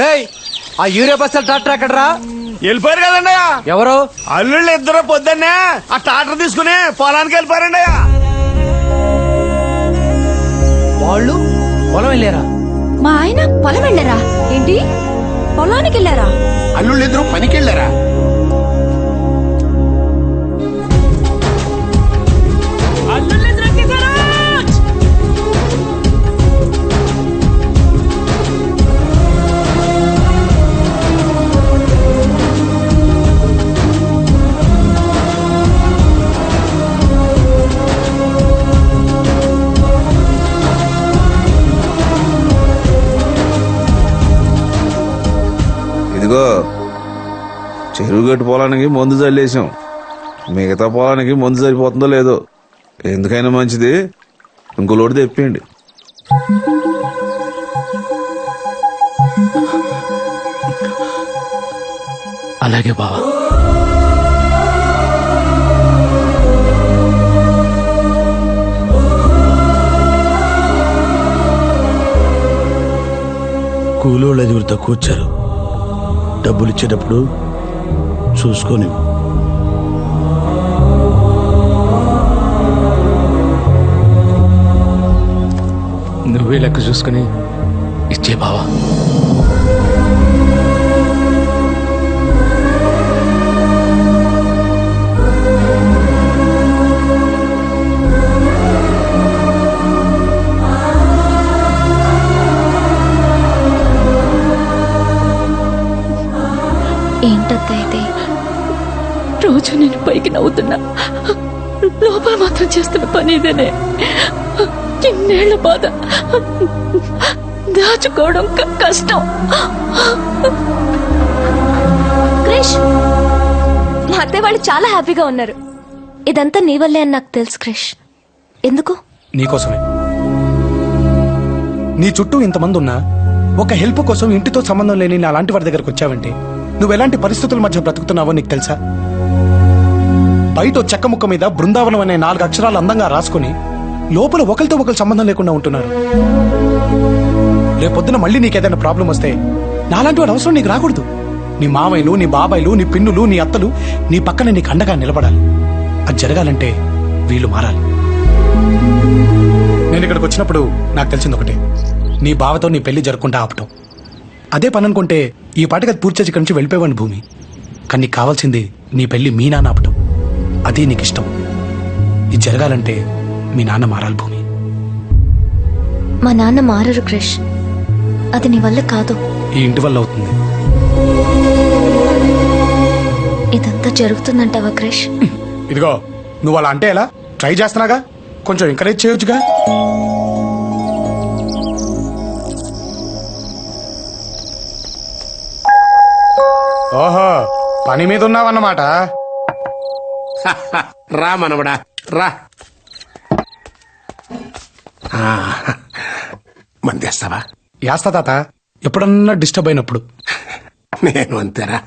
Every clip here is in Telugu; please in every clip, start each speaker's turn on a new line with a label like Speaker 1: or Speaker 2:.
Speaker 1: రేయ్ ఆ యూరియా బస్తాలు ట్రాక్టర్ ఎక్కడరా?
Speaker 2: వెళ్ళిపోయారు కదండి.
Speaker 1: ఎవరు?
Speaker 2: అల్లుళ్ళు ఇద్దరు పొద్దున్నే ఆ ట్రాక్టర్ తీసుకుని పొలానికి వెళ్ళిపోయారండి.
Speaker 1: వాళ్ళు పొలం వెళ్ళారా?
Speaker 3: మా ఆయన పొలం వెళ్ళారా? ఏంటి పొలానికి వెళ్ళారా?
Speaker 4: అల్లుళ్ళు ఇద్దరు పనికి వెళ్ళారా?
Speaker 5: ఇదిగో చెరువు గట్టు పొలానికి మందు చల్లేసాం. మిగతా పొలానికి మందు సరిపోతుందో లేదో, ఎందుకైనా మంచిది ఇంకో లోటు తెప్పండి.
Speaker 1: అలాగే బావా.
Speaker 6: కూలోళ్ళు ఎదురు తక్కువ వచ్చారు. డబ్బులు ఇచ్చేటప్పుడు చూసుకొని
Speaker 1: నువ్వే లెక్క చూసుకుని ఇచ్చే బావా.
Speaker 3: ఏంటైతే రోజు నేను పైకి నవ్వుతున్నా, లోపల మాత్రం చేస్తున్న పని ఇదేనే. ఇన్నేళ్ల బాధ దాచుకోవడం కష్టం. క్రిష్, మా అత్తయ్య వాళ్ళు చాలా హ్యాపీగా ఉన్నారు. ఇదంతా నీ వల్లే అని నాకు తెలుసు క్రిష్. ఎందుకు?
Speaker 7: నీకోసమే. నీ చుట్టూ ఇంతమంది ఉన్నా ఒక హెల్ప్ కోసం ఇంటితో సంబంధం లేని నా లాంటి వారి దగ్గరకు వచ్చావంటే నువ్వు ఎలాంటి పరిస్థితుల మధ్య బ్రతుకుతున్నావో నీకు తెలుసా? బయట చెక్క ముక్క మీద బృందావనం అనే 4 అక్షరాలు అందంగా రాసుకుని లోపల ఒకరితో ఒకరు సంబంధం లేకుండా ఉంటున్నారు. రేపొద్దున మళ్ళీ నీకేదైనా ప్రాబ్లం వస్తే నాలాంటి వాడు అవసరం నీకు రాకూడదు. నీ మామయ్యలు, నీ బాబాయిలు, నీ పిన్నులు, నీ అత్తలు నీ పక్కన నీకు అండగా నిలబడాలి. అది జరగాలంటే వీళ్ళు మారాలి. నేను ఇక్కడికి వచ్చినప్పుడు నాకు తెలిసింది ఒకటే, నీ బావతో నీ పెళ్లి జరగకుండా ఆపటం. అదే పని అనుకుంటే ఈ పాటికి అది పూర్తి చేసి ఇక్కడి నుంచి వెళ్ళిపోయావని భూమి. కానీ నీకు కావాల్సింది నీ పెళ్లి మీ నాన్న ఆపటం. అదే నీకు ఇష్టం. ఇది జరగాలంటే మీ నాన్న మారాలి భూమి.
Speaker 3: మా నాన్న మారరు క్రిష్. అది నీ వల్ల కాదు,
Speaker 7: ఈ ఇంటి వల్ల అవుతుంది.
Speaker 3: ఇదంతా జరుగుతుందంటావా క్రిష్?
Speaker 7: ఇదిగో నువ్వు అలా అంటే ఎలా? ట్రై చేస్తున్నాగా, కొంచెం ఎంకరేజ్ చేయొచ్చుగా. ఓహో, పని మీద ఉన్నావన్నమాట.
Speaker 4: రా మనవడా రా. మందేస్తావా?
Speaker 7: యాస్తా తాత, ఎప్పుడన్నా డిస్టర్బ్ అయినప్పుడు.
Speaker 4: నేను అంతేరా,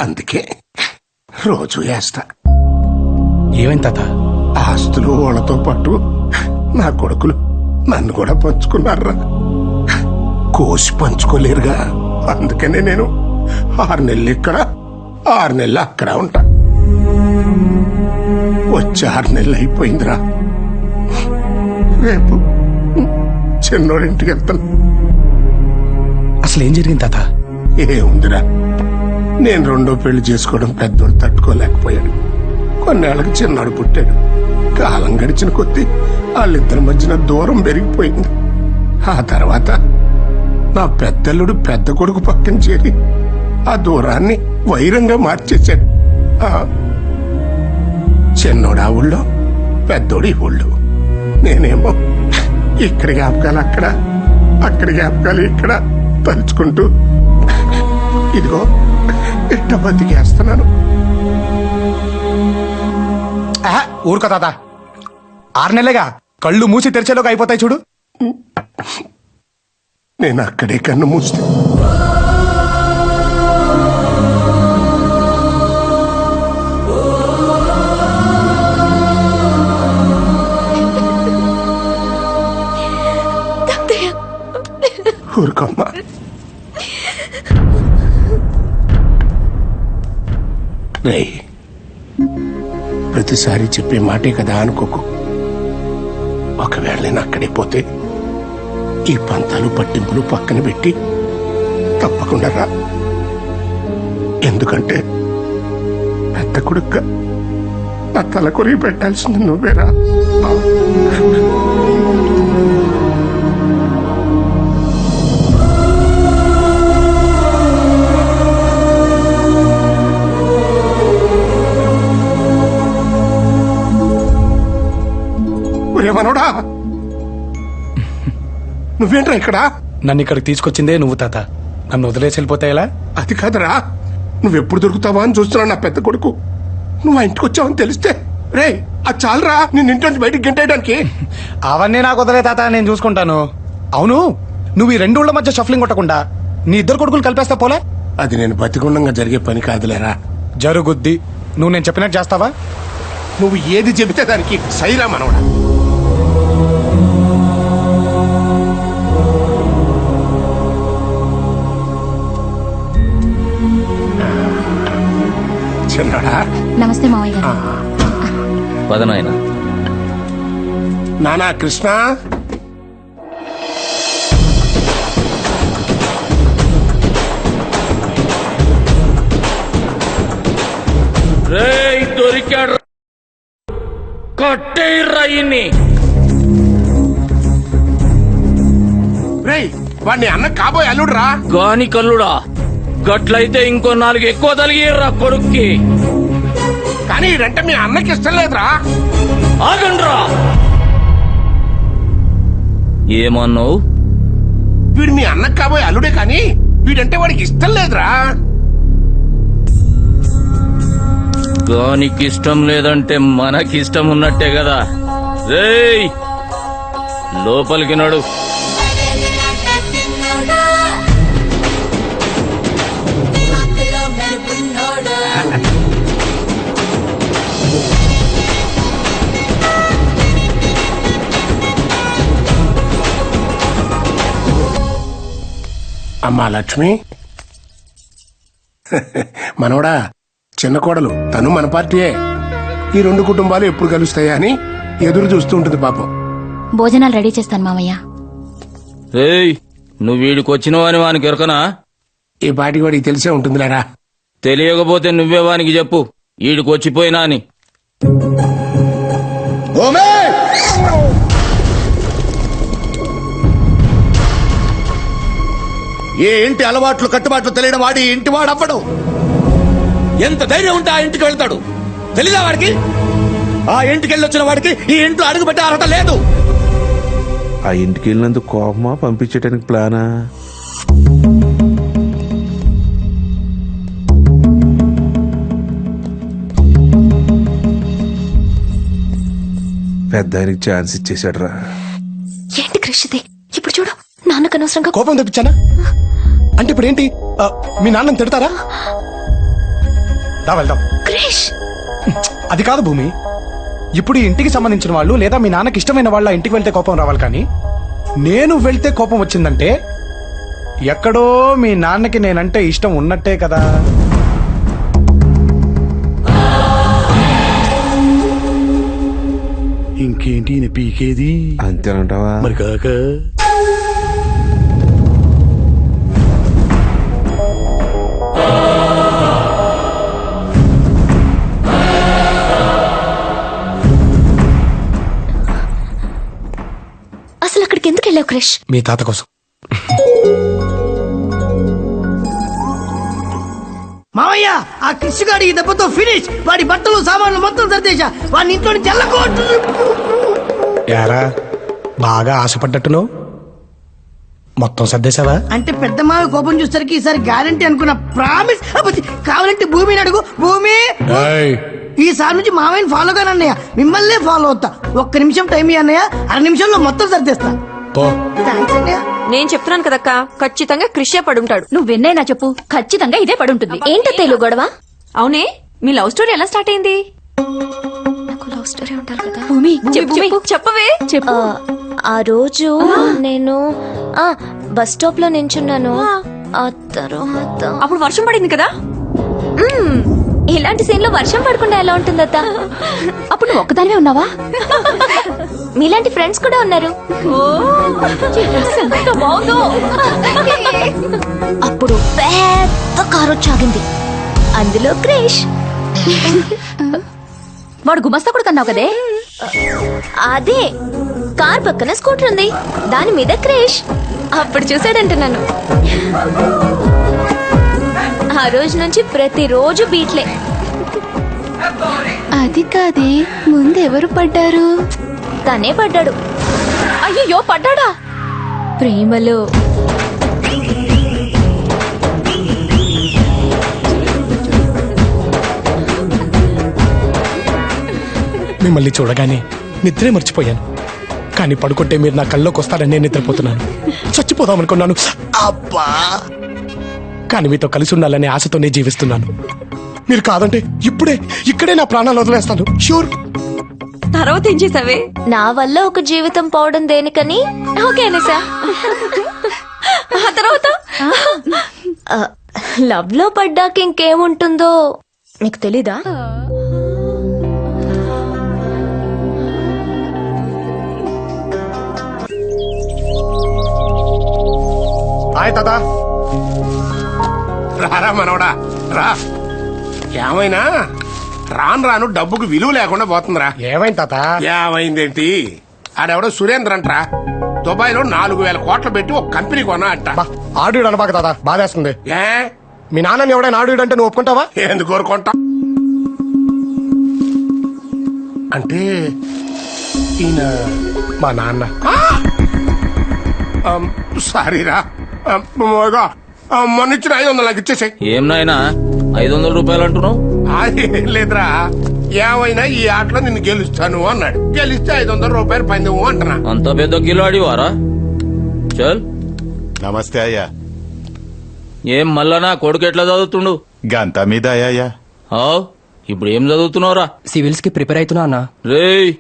Speaker 4: అందుకే రోజు వేస్తా.
Speaker 7: ఏమైంది తాత?
Speaker 4: ఆస్తులు వాళ్ళతో పాటు నా కొడుకులు నన్ను కూడా పంచుకున్నారా. కోసి పంచుకోలేరుగా, అందుకనే నేను 6 నెలలు ఇక్కడ 6 నెలలు అక్కడ ఉంటా. వచ్చి 6 నెలలు అయిపోయిందిరా. రేపు చిన్నోడింటికి వెళ్తాను.
Speaker 7: అసలు ఏం జరిగింది తాత?
Speaker 4: ఏముందిరా, నేను 2వ పెళ్లి చేసుకోవడం పెద్దోడు తట్టుకోలేకపోయాడు. కొన్నేళ్లకు చిన్నాడు పుట్టాడు. కాలం గడిచిన కొద్దీ వాళ్ళిద్దరి మధ్యన దూరం పెరిగిపోయింది. ఆ తర్వాత నా పెద్దల్లుడు పెద్ద కొడుకు పక్కన చేరి ఆ దూరాన్ని వైరంగా మార్చేశాడు. చిన్నోడు ఆ ఊళ్ళో, పెద్దోడు ఈ ఊళ్ళో. నేనేమో ఇక్కడి జ్ఞాపకాలు అక్కడ, అక్కడి జ్ఞాపకాలు ఇక్కడ తలుచుకుంటూ ఇదిగో ఇట్ట బతికేస్తున్నాను.
Speaker 7: ఊరుకో తాత, 6 నెలలేగా, కళ్ళు మూసి తెరిచేలోకి అయిపోతాయి చూడు.
Speaker 4: నేను అక్కడే కన్ను మూస్తే ఊరుకోమ్మా. రేయ్, ప్రతిసారి చెప్పే మాటే కదా అనుకోకు. ఒకవేళ నేను అక్కడే పోతే ఈ పంతాలు పట్టింపులు పక్కన పెట్టి తప్పకుండా రా. ఎందుకంటే పెద్ద కొడుక్క నా తల కొరిగి పెట్టాల్సింది నువ్వేరా. మనోడా, నువ్వేంట్రా ఇక్కడ?
Speaker 7: నన్ను ఇక్కడికి తీసుకొచ్చిందే నువ్వు తాత. నన్ను వదిలేసి వెళ్ళిపోతే ఎలా?
Speaker 4: అది కాదురా, నువ్వెప్పుడు దొరుకుతావా అని చూస్తున్నా నా పెద్ద కొడుకు. నువ్వు ఆ ఇంటికి వచ్చావని తెలిస్తే రే అది చాలరా నేను ఇంటి నుంచి బయటికి గెంటేయడానికి.
Speaker 7: అవన్నీ నాకు వదిలే తాత, నేను చూసుకుంటాను. అవును, నువ్వు ఈ రెండు ఊళ్ళ మధ్య షఫ్లింగ్ కొట్టకుండా నీ ఇద్దరు కొడుకులు కలిపేస్తా పోలే?
Speaker 4: అది నేను బతికుండంగా జరిగే పని కాదులేరా.
Speaker 7: జరుగుద్ది. నువ్వు నేను చెప్పినట్టు చేస్తావా?
Speaker 4: నువ్వు ఏది చెబితే దానికి సైరా మనవడా. చిన్నడా,
Speaker 8: నమస్తే మావయ్య గారు.
Speaker 1: పదనాయన.
Speaker 4: నానా కృష్ణ,
Speaker 1: రేయ్ దొరికాడు, కట్టే రయ్యిని.
Speaker 4: రేయ్ వాడిని అన్న కాబోయే అల్లుడు రా.
Speaker 1: గాని కల్లుడా, గట్లయితే ఇంకో 4 ఎక్కువ తలిగిర్రా కొడుక్కి.
Speaker 4: కానీ ఈడంటే మీ అన్నకి ఇష్టం లేదురా.
Speaker 1: ఆగండ్రా. ఏమన్నావు?
Speaker 4: వీడు మీ అన్నకి కాబోయే అల్లుడే కానీ వీడంటే వాడికి ఇష్టం లేదురా.
Speaker 1: గానికి ఇష్టం లేదంటే మనకిష్టం ఉన్నట్టే కదా. రేయ్ లోపలికి నడు.
Speaker 4: అమ్మా లక్ష్మి, మనోడా చిన్న కోడలు, తను మన పార్టీయే. ఈ రెండు కుటుంబాలు ఎప్పుడు కలుస్తాయా అని ఎదురు చూస్తూ ఉంటుంది పాపం.
Speaker 8: భోజనాలు రెడీ చేస్తాను మావయ్య.
Speaker 1: రేయ్ నువ్వు వీడికి వచ్చినవని వానికి ఎరకనా?
Speaker 4: ఈ పాటికి వాడికి తెలిసే ఉంటుందిలేరా.
Speaker 1: తెలియకపోతే నువ్వే వానికి చెప్పు వీడికి వచ్చిపోయినా అని.
Speaker 2: ఏ ఇంటి అలవాట్లు కట్టుబాట్లు తెలియని వాడి ఇంటి వాడు అవ్వడు. ఎంత ధైర్యం ఉంటే ఆ ఇంటికి వెళ్తాడు? తెలీదా వాడికి? ఆ ఇంటికి వెళ్ళొచ్చిన వాడికి ఈ ఇంట్లో అడుగు పెట్టే అర్హత లేదు.
Speaker 5: ఆ ఇంటికి వెళ్ళినందుకు కోపమా, పంపించడానికి ప్లానా? పెద్ద ఆయనకి ఛాన్స్ ఇచ్చేసాడు రా.
Speaker 3: ఏంటి క్రిష్ ఇది? ఇప్పుడు చూడు, నాన్నకు అనవసరంగా
Speaker 7: కోపం తెప్పించానా? అంటే ఇప్పుడు ఏంటి? మీ నాన్నని తిడతారా? దా వెళ్దాం.
Speaker 3: క్రిష్,
Speaker 7: అది కాదు భూమి. ఇప్పుడు ఈ ఇంటికి సంబంధించిన వాళ్ళు లేదా మీ నాన్నకి ఇష్టమైన వాళ్ళ ఇంటికి వెళ్తే కోపం రావాలి, కానీ నేను వెళ్తే కోపం వచ్చిందంటే ఎక్కడో మీ నాన్నకి నేనంటే ఇష్టం ఉన్నట్టే కదా.
Speaker 6: ఇంకేంటి ఈయన పీకేది?
Speaker 5: అంతేనంటావా?
Speaker 6: మరి కాక
Speaker 3: అసలు అక్కడికి ఎందుకు వెళ్ళావు క్రిష్?
Speaker 7: మీ తాత కోసం.
Speaker 9: మావయ్య, ఆ కృషి గాడి ఈ దెబ్బతో ఫినిష్. వాడి బట్టలు సామాన్లు మొత్తం సర్దేశా. వాడిని ఇంట్లో నుంచి వెళ్ళకూడదు.
Speaker 7: యారా బాగా ఆశపడ్డట్టును మొత్తం సర్దేశావా?
Speaker 9: అంటే పెద్ద మావి కోపం చూసరికి ఈసారి గ్యారంటీ అనుకున్న ప్రామిస్. కావాలంటే భూమిని అడుగు. భూమి,
Speaker 7: ఏయ్,
Speaker 9: ఈసారి నుంచి మావయ్యని ఫాలో గాని అన్నయ్య, మిమ్మల్నే ఫాలో అవుతా. ఒక్క నిమిషం టైం ఇయ్యి అన్నయ్య, 2 నిమిషంలో మొత్తం సర్దేస్తా.
Speaker 7: పో.
Speaker 9: థాంక్స్ అన్నయ్య.
Speaker 10: నేను చెప్తున్నాను కదక్క, ఖచ్చితంగా కృషి పడుంటాడు.
Speaker 8: నువ్వెన్నైనా చెప్పు, ఖచ్చితంగా ఇదే పడుంటుంది.
Speaker 3: ఏంటో తెలుగు గొడవ?
Speaker 10: అవునే, మీ లవ్ స్టోరీ ఎలా స్టార్ట్ అయింది?
Speaker 3: నాకు లవ్ స్టోరీ ఉండాలి కదా.
Speaker 8: భూమి,
Speaker 10: చెప్పు,
Speaker 8: చెప్పు.
Speaker 10: చెప్పవే.
Speaker 3: ఆ, ఆ రోజు నేను బస్ స్టాప్ లో నించున్నాను. ఆ తర్వాత
Speaker 10: అప్పుడు వర్షం పడింది కదా.
Speaker 3: ఇలాంటి సీన్ లో వర్షం పడకుండా ఎలా ఉంటుంది అత్త?
Speaker 8: అప్పుడు నువ్వు ఒక్కదానివే ఉన్నావా?
Speaker 3: మీలాంటి ఫ్రెండ్స్ కూడా ఉన్నారు. అప్పుడు పెద్ద కారు వచ్చాగింది, అందులో క్రిష్.
Speaker 8: వాడు గుమస్తా కూడా కన్నావు కదే.
Speaker 3: అదే కార్ పక్కన స్కూటర్ ఉంది, దాని మీద క్రిష్. అప్పుడు చూసాడంటున్నాను. ఆ రోజు నుంచి ప్రతిరోజు బీట్లే.
Speaker 8: అది కాదే, ముందెవరు పడ్డారు?
Speaker 3: తనే పడ్డాడు.
Speaker 8: అయ్యో, పడ్డాడా?
Speaker 3: ప్రేమలో.
Speaker 7: మిమ్మల్ని చూడగానే నిద్రే మర్చిపోయాను. కానీ పడుకుంటే మీరు నా కల్లోకి వస్తారని నేను నిద్రపోతున్నాను. చచ్చిపోదాం అనుకున్నాను. అబ్బా! కానీ మీతో కలిసి ఉండాలనే ఆశతోనే జీవిస్తున్నాను. మీరు కాదంటే ఇక్కడే నా ప్రాణాలు వదిలేస్తాను. షూర్.
Speaker 10: తర్వాత ఏం చేసావే?
Speaker 3: నా వల్ల ఒక జీవితం పోవడం దేనికని ఓకేనా సార్?
Speaker 10: ఆ తర్వాత
Speaker 3: లవ్ లో పడ్డాక ఇంకేముంటుందో నీకు తెలీదా?
Speaker 4: హాయ్ తాత. రారా మనవడా రా. ఏమైనా రాను డబ్బుకు విలువ లేకుండా పోతుందిరా.
Speaker 7: ఏమైంది తాత?
Speaker 4: ఏమైందేంటి, ఆడెవడో సురేంద్ర అంటరా దుబాయ్ లో 4,000 కోట్లు పెట్టి ఒక కంపెనీ కొన్నా అంట.
Speaker 7: ఆడు అనబాక తాత, బాధేస్తుంది.
Speaker 4: ఏ
Speaker 7: మీ నాన్నని ఎవడైనా ఆడు అంటే నువ్వు ఒప్పుకుంటావా?
Speaker 4: ఎందుకు కోరుకుంటా? అంటే ఈయన
Speaker 7: మా నాన్న.
Speaker 4: సారీరా, మొన్నిచ్చిన 500 నాకు ఇచ్చేసాయి.
Speaker 1: ఏం నాయనా 500 రూపాయలు అంటున్నావు?
Speaker 4: అదేం లేదురా, ఏమైనా ఈ ఆటలో నిన్ను గెలుస్తాను అన్నాడు. గెలిస్తే 500 రూపాయలు పందెము అంటున్నా.
Speaker 1: అంత పెద్ద కిలాడి వారా? చల్.
Speaker 6: నమస్తే అయ్యా.
Speaker 1: ఏం మళ్ళా నా కొడుకు ఎట్లా చదువుతుండు?
Speaker 6: గంతా మీద అయ్యా.
Speaker 1: ఇప్పుడు ఏం చదువుతున్నావురా?
Speaker 9: సివిల్స్ కి ప్రిపేర్ అవుతున్నా అన్న.
Speaker 1: రేయ్,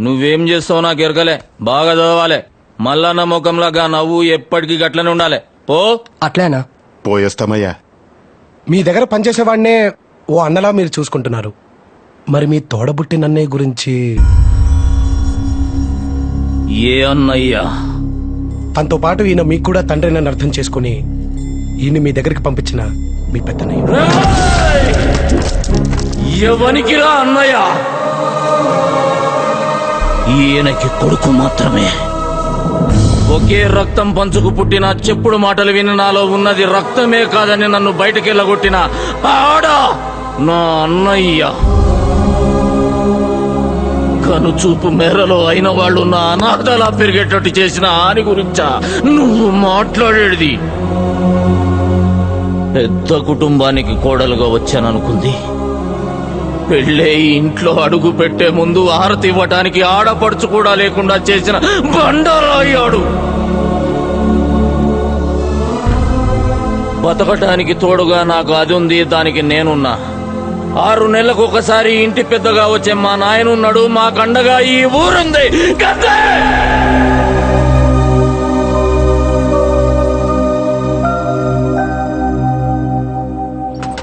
Speaker 1: నువ్వేం చేస్తావు నాకు ఎరకలే. బాగా చదవాలి. మళ్ళా నా ముఖంలాగా నవ్వు ఎప్పటికీ గట్లనే ఉండాలి. పో.
Speaker 9: అట్లేనా?
Speaker 6: పోయేస్తామయ్యా.
Speaker 7: మీ దగ్గర పనిచేసేవాడినే ఓ అన్నలా మీరు చూసుకుంటున్నారు. మరి మీ తోడబుట్టినన్నయ్య గురించి?
Speaker 1: ఏ అన్నయ్యా?
Speaker 7: తనతో పాటు ఈయన మీకు కూడా తండ్రినని అర్థం చేసుకుని ఈయన మీ దగ్గరికి పంపించిన మీ పెద్దన్నయ్య.
Speaker 1: ఎవనికి రా అన్నయ్య? ఈయనకి కొడుకు మాత్రమే. ఒకే రక్తం పంచుకు పుట్టిన చెప్పుడు మాటలు విని నాలో ఉన్నది రక్తమే కాదని నన్ను బయటకెళ్ళగొట్టిన ఆడ నా అన్నయ్య. కనుచూపు మేరలో అయిన వాళ్ళు నా అనాథలా పెరిగేటట్టు చేసిన ఆని గురించా నువ్వు మాట్లాడేది? పెద్ద కుటుంబానికి కోడలుగా వచ్చాననుకుంది. పెళ్ళే ఇంట్లో అడుగు పెట్టే ముందు ఆరతి ఇవ్వటానికి ఆడపడుచు కూడా లేకుండా చేసిన బండరాయాడు. బతకటానికి తోడుగా నాకు అది ఉంది, దానికి నేనున్నా. 6 నెలలకు ఒకసారి ఇంటి పెద్దగా వచ్చే మా నాయనున్నాడు. మా కండగా ఈ ఊరుంది.